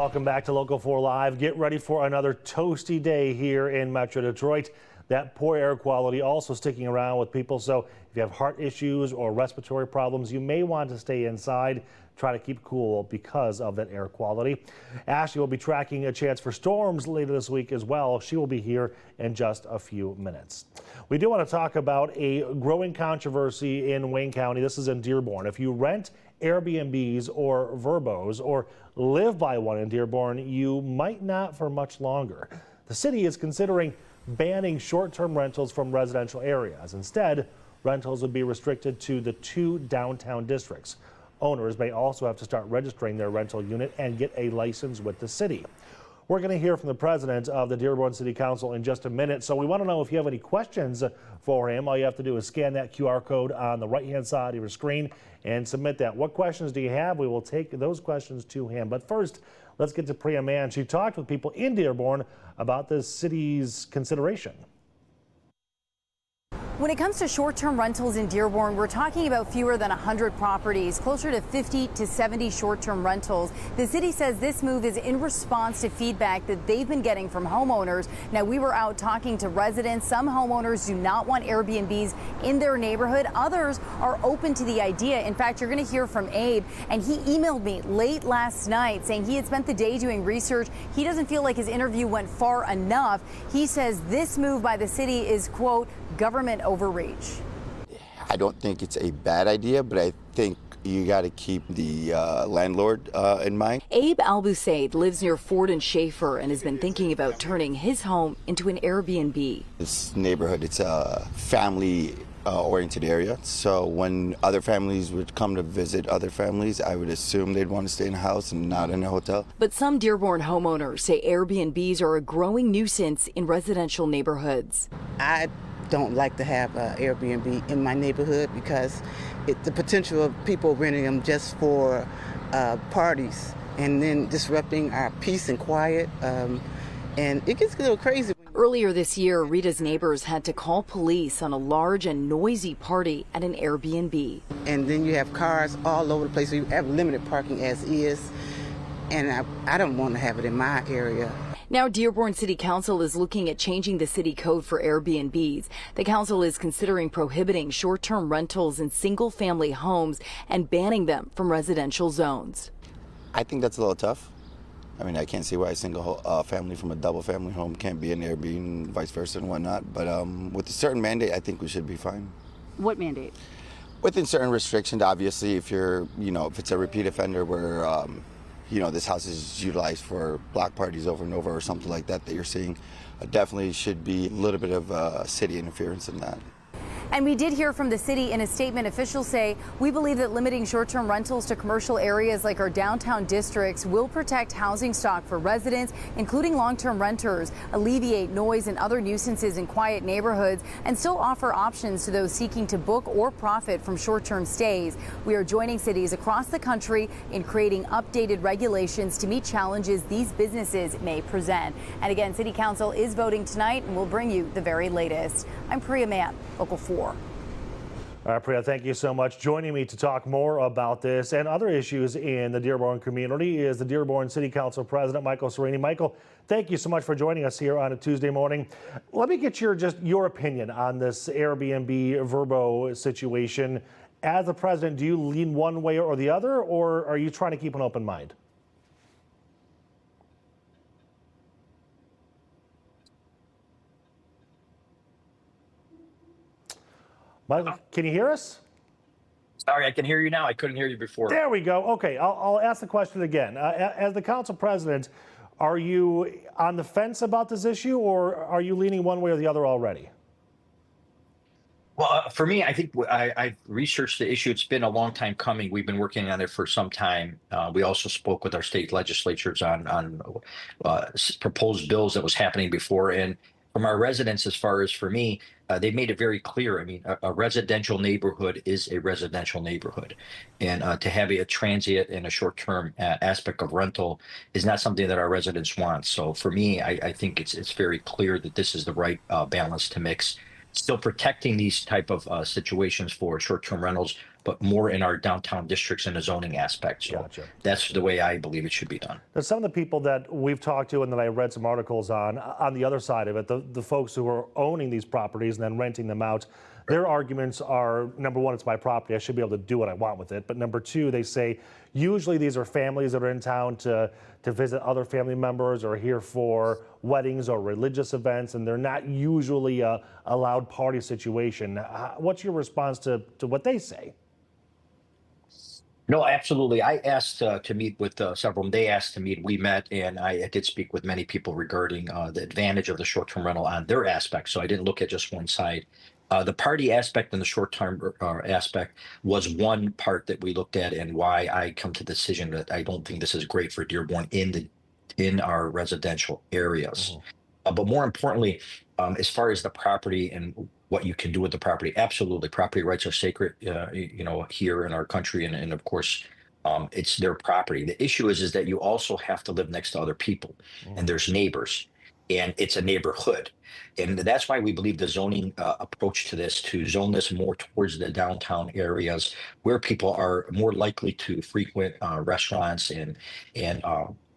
Welcome back to Local 4 Live. Get ready for another toasty day here in Metro Detroit. That poor air quality also sticking around with people. So if you have heart issues or respiratory problems, you may want to stay inside. Try to keep cool because of that air quality. Ashley will be tracking a chance for storms later this week as well. She will be here in just a few minutes. We do want to talk about a growing controversy in Wayne County. This is in Dearborn. If you rent Airbnbs or Verbos or live by one in Dearborn, you might not for much longer. The city is considering banning short-term rentals from residential areas. Instead, rentals would be restricted to the 2 downtown districts. Owners may also have to start registering their rental unit and get a license with the city. We're going to hear from the president of the Dearborn City Council in just a minute. So we want to know if you have any questions for him. All you have to do is scan that QR code on the right-hand side of your screen and submit that. What questions do you have? We will take those questions to him. But first, let's get to Priya Mann. She talked with people in Dearborn about the city's consideration. When it comes to short-term rentals in Dearborn, we're talking about fewer than 100 properties, closer to 50 to 70 short-term rentals. The city says this move is in response to feedback that they've been getting from homeowners. Now, we were out talking to residents. Some homeowners do not want Airbnbs in their neighborhood. Others are open to the idea. In fact, you're going to hear from Abe, and he emailed me late last night saying he had spent the day doing research. He doesn't feel like his interview went far enough. He says this move by the city is, quote, government overreach. I don't think it's a bad idea, but I think you got to keep the landlord in mind. Abe Albusaid lives near Ford and Schaefer and has been thinking about turning his home into an Airbnb. This neighborhood, it's a family oriented area. So when other families would come to visit other families, I would assume they'd want to stay in a house and not in a hotel. But some Dearborn homeowners say Airbnbs are a growing nuisance in residential neighborhoods. I don't like to have Airbnb in my neighborhood because the potential of people renting them just for parties and then disrupting our peace and quiet, and it gets a little crazy. Earlier this year, Rita's neighbors had to call police on a large and noisy party at an Airbnb. And then you have cars all over the place. So you have limited parking as is, and I don't want to have it in my area. Now, Dearborn City Council is looking at changing the city code for Airbnbs. The council is considering prohibiting short-term rentals in single-family homes and banning them from residential zones. I think that's a little tough. I mean, I can't see why a single family from a double family home can't be an Airbnb and vice versa and whatnot. But with a certain mandate, I think we should be fine. What mandate? Within certain restrictions, obviously, if you're, if it's a repeat offender where, this house is utilized for block parties over and over or something like that you're seeing, definitely should be a little bit of city interference in that. And we did hear from the city in a statement. Officials say, we believe that limiting short-term rentals to commercial areas like our downtown districts will protect housing stock for residents, including long-term renters, alleviate noise and other nuisances in quiet neighborhoods, and still offer options to those seeking to book or profit from short-term stays. We are joining cities across the country in creating updated regulations to meet challenges these businesses may present. And again, City Council is voting tonight, and we'll bring you the very latest. I'm Priya Mann, Local 4. All right, Priya, thank you so much. Joining me to talk more about this and other issues in the Dearborn community is the Dearborn City Council President, Michael Sereni. Michael, thank you so much for joining us here on a Tuesday morning. Let me get your opinion on this Airbnb Verbo situation. As the president, do you lean one way or the other, or are you trying to keep an open mind? Michael, can you hear us? Sorry, I can hear you now. I couldn't hear you before. There we go. Okay, I'll ask the question again. As the council president, are you on the fence about this issue, or are you leaning one way or the other already? Well, for me, I think I've researched the issue. It's been a long time coming. We've been working on it for some time. We also spoke with our state legislatures on proposed bills that was happening before. And from our residents, as far as for me, they made it very clear. I mean, a residential neighborhood is a residential neighborhood. And to have a transient and a short-term aspect of rental is not something that our residents want. So for me, I think it's very clear that this is the right balance to mix. Still protecting these type of situations for short-term rentals but more in our downtown districts and the zoning aspect. So Gotcha. that's the way I believe it should be done. Now, some of the people that we've talked to and that I read some articles on the other side of it, the folks who are owning these properties and then renting them out, their arguments are, number one, it's my property. I should be able to do what I want with it. But number two, they say usually these are families that are in town to visit other family members or here for weddings or religious events, and they're not usually a loud party situation. What's your response to what they say? No, absolutely. I asked to meet with several. They asked to meet. We met, and I did speak with many people regarding the advantage of the short-term rental on their aspect. So I didn't look at just one side. The party aspect and the short-term aspect was one part that we looked at, and why I come to the decision that I don't think this is great for Dearborn in our residential areas. But more importantly, as far as the property and what you can do with the property, absolutely, property rights are sacred, here in our country, and of course, it's their property. The issue is that you also have to live next to other people, and there's neighbors, and it's a neighborhood, and that's why we believe the zoning approach to this, to zone this more towards the downtown areas where people are more likely to frequent restaurants and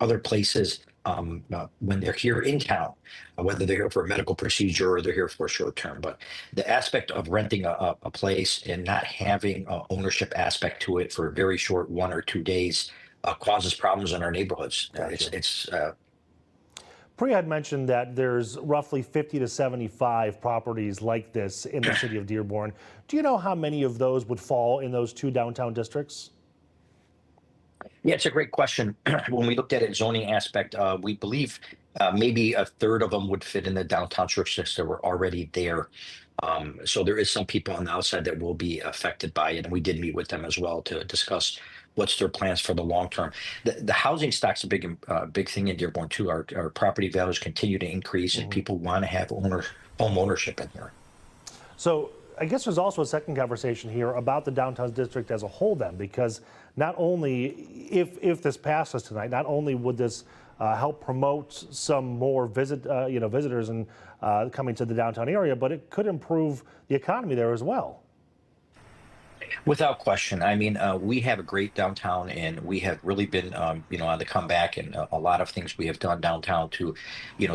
other places when they're here in town, whether they're here for a medical procedure or they're here for a short term. But the aspect of renting a place and not having an ownership aspect to it for a very short 1 or 2 days causes problems in our neighborhoods. Gotcha. Priya had mentioned that there's roughly 50 to 75 properties like this in the city of Dearborn. Do you know how many of those would fall in those two downtown districts? Yeah, it's a great question. When we looked at it zoning aspect, we believe maybe a third of them would fit in the downtown districts that were already there. So there is some people on the outside that will be affected by it, and we did meet with them as well to discuss what's their plans for the long term. The housing stock's a big thing in Dearborn too. Our property values continue to increase, and people want to have home ownership in here. So I guess there's also a second conversation here about the downtown district as a whole then, because not only, if this passes tonight, not only would this help promote some more visitors and coming to the downtown area, but it could improve the economy there as well. Without question. I mean, we have a great downtown, and we have really been, on the comeback, and a lot of things we have done downtown to,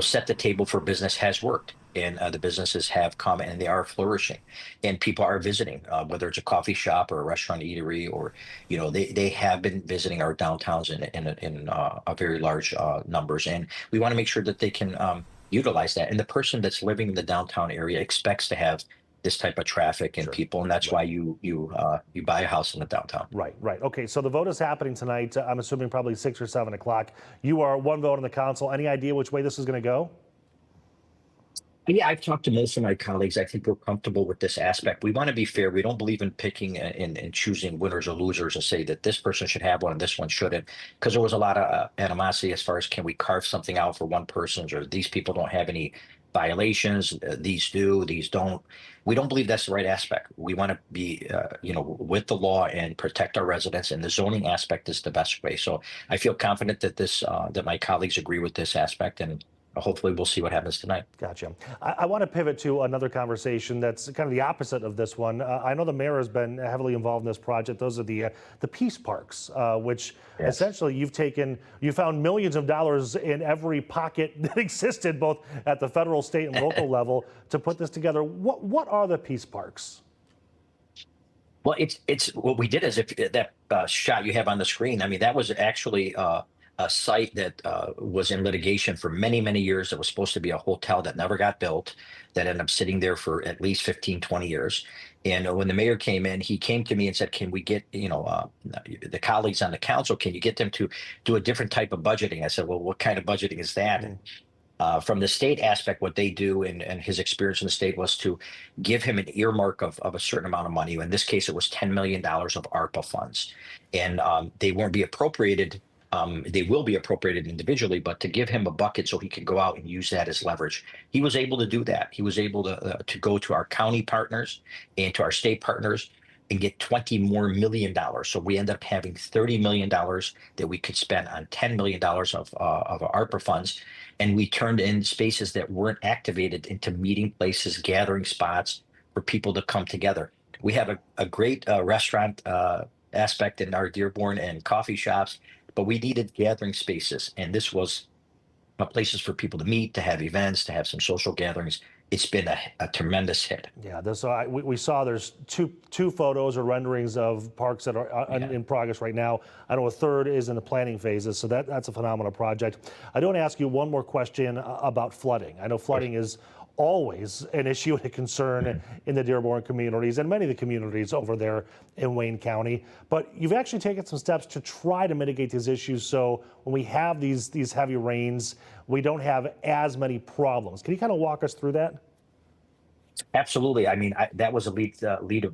set the table for business has worked. And the businesses have come and they are flourishing, and people are visiting, whether it's a coffee shop or a restaurant eatery, or, they have been visiting our downtowns in a very large numbers. And we want to make sure that they can utilize that. And the person that's living in the downtown area expects to have this type of traffic and people, and that's why you buy a house in the downtown. Right. Okay, so the vote is happening tonight. I'm assuming probably 6 or 7 o'clock. You are one vote on the council. Any idea which way this is going to go? Yeah, I've talked to most of my colleagues. I think we're comfortable with this aspect. We want to be fair. We don't believe in picking and choosing winners or losers and say that this person should have one and this one shouldn't, because there was a lot of animosity as far as, can we carve something out for one person, or these people don't have any violations, these do, these don't. We don't believe that's the right aspect. We want to be, with the law and protect our residents, and the zoning aspect is the best way. So I feel confident that that my colleagues agree with this aspect, and hopefully we'll see what happens tonight. Gotcha. I want to pivot to another conversation that's kind of the opposite of this one. I know the mayor has been heavily involved in this project. Those are the peace parks, which essentially you found millions of dollars in every pocket that existed, both at the federal, state, and local level, to put this together. What are the peace parks? Well, it's what we did is, if that shot you have on the screen, I mean, that was actually a site that was in litigation for many, many years. That was supposed to be a hotel that never got built, that ended up sitting there for at least 15, 20 years. And when the mayor came in, he came to me and said, can we get, the colleagues on the council, can you get them to do a different type of budgeting? I said, well, what kind of budgeting is that? And from the state aspect, what they do, and his experience in the state, was to give him an earmark of a certain amount of money. In this case, it was $10 million of ARPA funds. And they won't be appropriated. They will be appropriated individually, but to give him a bucket so he can go out and use that as leverage. He was able to do that. He was able to go to our county partners and to our state partners and get $20 million more. So we end up having $30 million that we could spend on $10 million of ARPA funds. And we turned in spaces that weren't activated into meeting places, gathering spots for people to come together. We have a great restaurant aspect in our Dearborn and coffee shops, but we needed gathering spaces, and this was places for people to meet, to have events, to have some social gatherings. It's been a tremendous hit. Yeah, we saw there's two photos or renderings of parks that are in progress right now. I know a third is in the planning phases, so that's a phenomenal project. I do want to ask you one more question about flooding. I know flooding is always an issue and a concern in the Dearborn communities and many of the communities over there in Wayne County. But you've actually taken some steps to try to mitigate these issues, so when we have these heavy rains, we don't have as many problems. Can you kind of walk us through that? Absolutely. I mean, that was a lead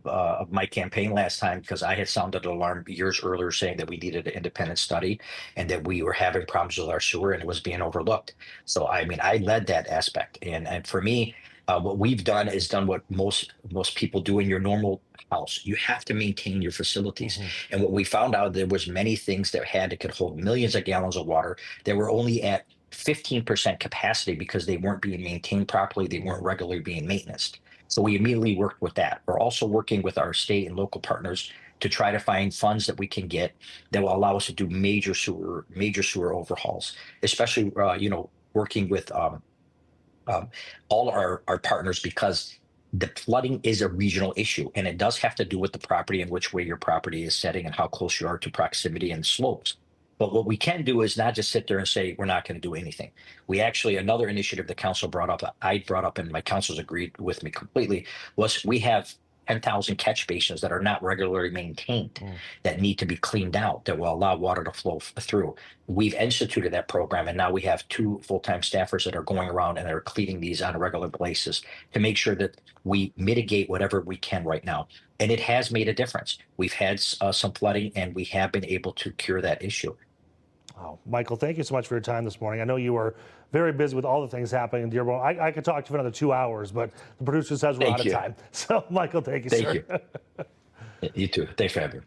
of my campaign last time, because I had sounded an alarm years earlier saying that we needed an independent study and that we were having problems with our sewer and it was being overlooked. So, I mean, I led that aspect. And for me, what we've done is done what most people do in your normal house. You have to maintain your facilities. And what we found out, there was many things that could hold millions of gallons of water that were only at 15% capacity because they weren't being maintained properly. They weren't regularly being maintained. So we immediately worked with that. We're also working with our state and local partners to try to find funds that we can get that will allow us to do major sewer overhauls, especially working with all our partners, because the flooding is a regional issue, and it does have to do with the property and which way your property is setting and how close you are to proximity and slopes. But what we can do is not just sit there and say we're not going to do anything. We actually, another initiative the council brought up, I brought up, and my councils agreed with me completely, was we have 10,000 catch basins that are not regularly maintained that need to be cleaned out, that will allow water to flow through. We've instituted that program, and now we have 2 full-time staffers that are going around and are cleaning these on a regular basis to make sure that we mitigate whatever we can right now. And it has made a difference. We've had some flooding, and we have been able to cure that issue. Oh, Michael, thank you so much for your time this morning. I know you were very busy with all the things happening in Dearborn. I could talk to you for another 2 hours, but the producer says we're out of time. So, Michael, thank you, sir. Thank you. You too. Thanks for having me.